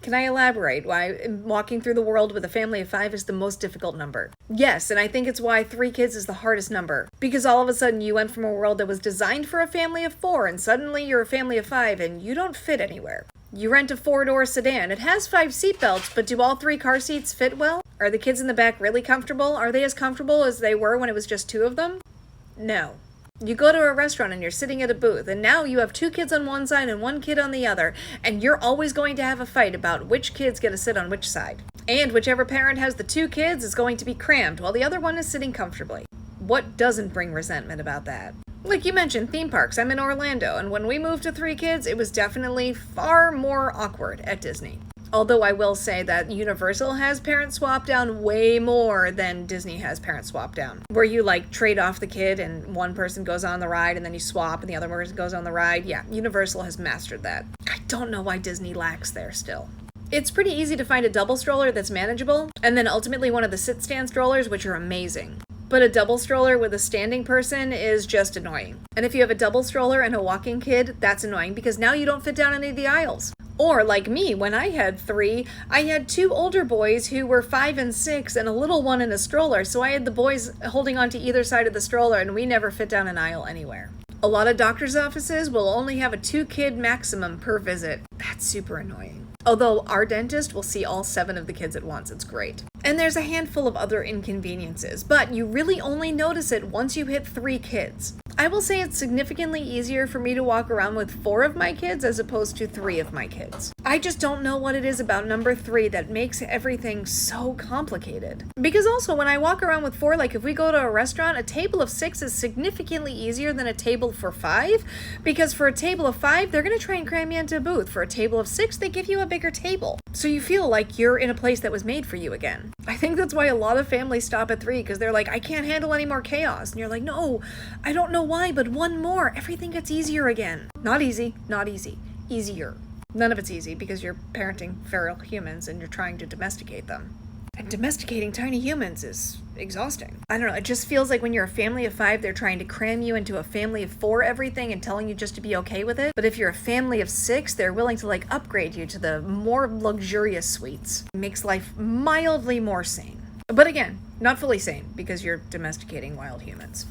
Can I elaborate why walking through the world with a family of 5 is the most difficult number? Yes, and I think it's why 3 kids is the hardest number. Because all of a sudden you went from a world that was designed for a family of 4 and suddenly you're a family of 5 and you don't fit anywhere. You rent a 4-door sedan. It has 5 seatbelts, but do all 3 car seats fit well? Are the kids in the back really comfortable? Are they as comfortable as they were when it was just 2 of them? No. You go to a restaurant and you're sitting at a booth, and now you have 2 kids on one side and 1 kid on the other, and you're always going to have a fight about which kids get to sit on which side. And whichever parent has the 2 kids is going to be crammed while the other one is sitting comfortably. What doesn't bring resentment about that? Like you mentioned, theme parks. I'm in Orlando, and when we moved to 3 kids, it was definitely far more awkward at Disney. Although I will say that Universal has parent swap down way more than Disney has parent swap down. Where you like trade off the kid and one person goes on the ride and then you swap and the other person goes on the ride. Yeah, Universal has mastered that. I don't know why Disney lacks there still. It's pretty easy to find a double stroller that's manageable, and then ultimately one of the sit-stand strollers, which are amazing. But a double stroller with a standing person is just annoying. And if you have a double stroller and a walking kid, that's annoying because now you don't fit down any of the aisles. Or like me, when I had 3, I had 2 older boys who were 5 and 6 and a little one in a stroller, so I had the boys holding onto either side of the stroller and we never fit down an aisle anywhere. A lot of doctor's offices will only have a 2-kid maximum per visit. That's super annoying. Although our dentist will see all 7 of the kids at once. It's great. And there's a handful of other inconveniences, but you really only notice it once you hit 3 kids. I will say it's significantly easier for me to walk around with 4 of my kids as opposed to 3 of my kids. I just don't know what it is about number 3 that makes everything so complicated. Because also when I walk around with 4, like if we go to a restaurant, a table of 6 is significantly easier than a table for 5, because for a table of 5, they're going to try and cram you into a booth. For a table of 6, they give you a bigger table. So you feel like you're in a place that was made for you again. I think that's why a lot of families stop at 3, because they're like, I can't handle any more chaos. And you're like, no, I don't know why, but 1 more, everything gets easier again. Not easy, not easy, easier. None of it's easy because you're parenting feral humans and you're trying to domesticate them. And domesticating tiny humans is exhausting. I don't know, it just feels like when you're a family of 5, they're trying to cram you into a family of 4 everything and telling you just to be okay with it. But if you're a family of 6, they're willing to like upgrade you to the more luxurious suites. It makes life mildly more sane. But again, not fully sane because you're domesticating wild humans.